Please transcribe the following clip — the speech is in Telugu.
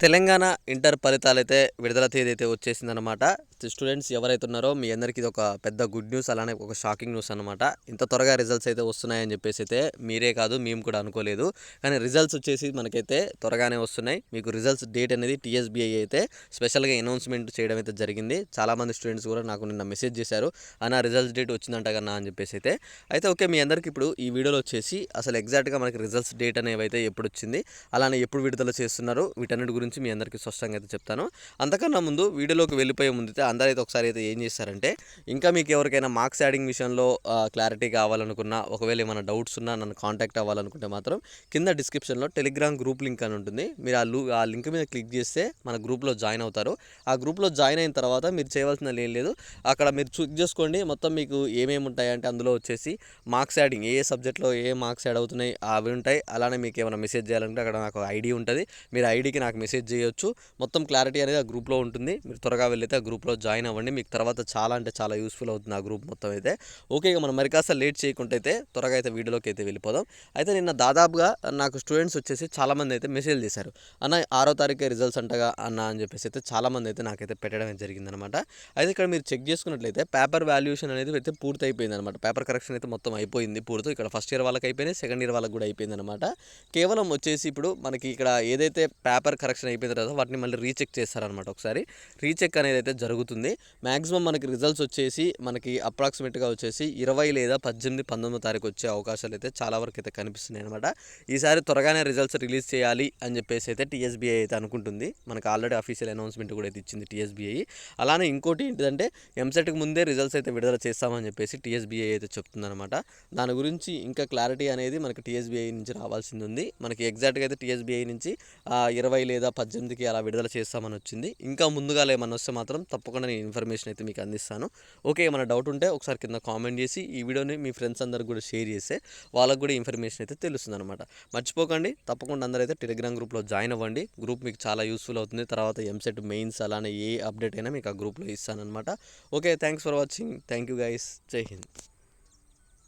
తెలంగాణ ఇంటర్ ఫలితాలైతే విడుదల తేదీ అయితే వచ్చేసిందనమాట. స్టూడెంట్స్ ఎవరైతే ఉన్నారో మీ అందరికీ ఇది ఒక పెద్ద గుడ్ న్యూస్, అలానే ఒక షాకింగ్ న్యూస్ అనమాట. ఇంత త్వరగా రిజల్ట్స్ అయితే వస్తున్నాయని చెప్పేసి అయితే మీరే కాదు మేము కూడా అనుకోలేదు. కానీ రిజల్ట్స్ వచ్చేసి మనకైతే త్వరగానే వస్తున్నాయి. మీకు రిజల్ట్స్ డేట్ అనేది టీఎస్బీఐ అయితే స్పెషల్గా అనౌన్స్మెంట్ చేయడం అయితే జరిగింది. చాలామంది స్టూడెంట్స్ కూడా నాకు నిన్న మెసేజ్ చేశారు, అన్న రిజల్ట్స్ డేట్ వచ్చిందంట కన్నా అని చెప్పేసి అయితే ఓకే, మీ అందరికీ ఇప్పుడు ఈ వీడియోలో వచ్చేసి అసలు ఎగ్జాక్ట్గా మనకి రిజల్ట్స్ డేట్ అనేవి అయితే ఎప్పుడు వచ్చింది, అలానే ఎప్పుడు విడుదల చేస్తున్నారు, వీటన్నిటి గురించి మీ అందరికీ స్పష్టంగా అయితే చెప్తాను. అంతకన్నా ముందు వీడియోలోకి వెళ్ళిపోయే ముందు అయితే అందరైతే ఒకసారి అయితే ఏం చేస్తారంటే, ఇంకా మీకు ఎవరికైనా మార్క్స్ యాడింగ్ విషయంలో క్లారిటీ కావాలనుకున్నా, ఒకవేళ ఏమైనా డౌట్స్ ఉన్నా నన్ను కాంటాక్ట్ అవ్వాలనుకుంటే మాత్రం కింద డిస్క్రిప్షన్లో టెలిగ్రామ్ గ్రూప్ లింక్ అని ఉంటుంది. మీరు ఆ లింక్ మీద క్లిక్ చేస్తే మన గ్రూప్లో జాయిన్ అవుతారు. ఆ గ్రూప్లో జాయిన్ అయిన తర్వాత మీరు చేయవలసిన ఏం లేదు, అక్కడ మీరు చెక్ చేసుకోండి. మొత్తం మీకు ఏమేమి ఉంటాయంటే అందులో వచ్చేసి మార్క్స్ యాడింగ్, ఏ సబ్జెక్ట్లో ఏ మార్క్స్ యాడ్ అవుతున్నాయి అవి ఉంటాయి. అలానే మీకు ఏమైనా మెసేజ్ చేయాలంటే అక్కడ నాకు ఐడి ఉంటుంది, మీరు ఐడికి నాకు మెసేజ్ చేయొచ్చు. మొత్తం క్లారిటీ అనేది ఆ గ్రూప్లో ఉంటుంది. మీరు త్వరగా వెళ్ళైతే ఆ గ్రూప్లో జాయిన్ అవ్వండి. మీకు తర్వాత చాలా అంటే చాలా యూస్ఫుల్ అవుతుంది ఆ గ్రూప్ మొత్తం అయితే. ఓకే, ఇక మనం మరి కాస్త లేట్ చేయకుండా అయితే త్వరగా అయితే వీడియోలోకి అయితే వెళ్ళిపోదాం. అయితే నిన్న దాదాపుగా నాకు స్టూడెంట్స్ వచ్చేసి చాలామంది అయితే మెసేజ్ చేశారు, అన్న 6వ తారీఖే రిజల్ట్స్ అంటగా అన్న అని చెప్పేసి అయితే చాలామంది అయితే నాకైతే పెట్టడం జరిగిందనమాట. అయితే ఇక్కడ మీరు చెక్ చేసుకున్నట్లయితే పేపర్ వాల్యుయేషన్ అనేది అయితే పూర్తి అయిపోయింది అనమాట. పేపర్ కరెక్షన్ అయితే మొత్తం అయిపోయింది పూర్తి. ఇక్కడ ఫస్ట్ ఇయర్ వాళ్ళకి అయిపోయింది, సెకండ్ ఇయర్ వాళ్ళకి కూడా అయిపోయింది అనమాట. కేవలం వచ్చేసి ఇప్పుడు మనకి ఇక్కడ ఏదైతే పేపర్ కరెక్షన్ అయిపోయిన తర్వాత వాటిని మళ్ళీ రీచెక్ చేస్తారనమాట. ఒకసారి రీచెక్ అనేది అయితే జరుగుతుంది. మ్యాక్సిమం మనకి రిజల్ట్స్ వచ్చేసి మనకి అప్రాక్సిమేట్గా వచ్చేసి 20 లేదా 18, 19 తారీఖు వచ్చే అవకాశాలు అయితే చాలా వరకు అయితే కనిపిస్తున్నాయి అనమాట. ఈసారి త్వరగానే రిజల్ట్స్ రిలీజ్ చేయాలి అని చెప్పేసి అయితే టీఎస్బీఐ అయితే అనుకుంటుంది. మనకు ఆల్రెడీ అఫీషియల్ అనౌన్స్మెంట్ కూడా అయితే ఇచ్చింది టీఎస్బీఐ. అలానే ఇంకోటి ఏంటిదంటే ఎంసెట్కి ముందే రిజల్ట్స్ అయితే విడుదల చేస్తామని చెప్పేసి టీఎస్బీఐ అయితే చెప్తుందనమాట. దాని గురించి ఇంకా క్లారిటీ అనేది మనకి టీఎస్బీఐ నుంచి రావాల్సింది ఉంది. మనకి ఎగ్జాక్ట్గా అయితే టీఎస్బీఐ నుంచి 20 లేదా 18కి అలా విడుదల చేస్తామని వచ్చింది. ఇంకా ముందుగా ఏమన్నా వస్తే మాత్రం తప్పకుండా నేను ఇన్ఫర్మేషన్ అయితే మీకు అందిస్తాను. ఓకే, ఏమైనా డౌట్ ఉంటే ఒకసారి కింద కామెంట్ చేసి ఈ వీడియోని మీ ఫ్రెండ్స్ అందరికి కూడా షేర్ చేస్తే వాళ్ళకు కూడా ఇన్ఫర్మేషన్ అయితే తెలుస్తుంది అనమాట. మర్చిపోకండి, తప్పకుండా అందరైతే టెలిగ్రామ్ గ్రూప్లో జాయిన్ అవ్వండి. గ్రూప్ మీకు చాలా యూస్ఫుల్ అవుతుంది. తర్వాత ఎంసెట్ మెయిన్స్ అలానే ఏ అప్డేట్ అయినా మీకు ఆ గ్రూప్లో ఇస్తానమాట. Okay, thanks for watching. Thank you guys. Jai Hind.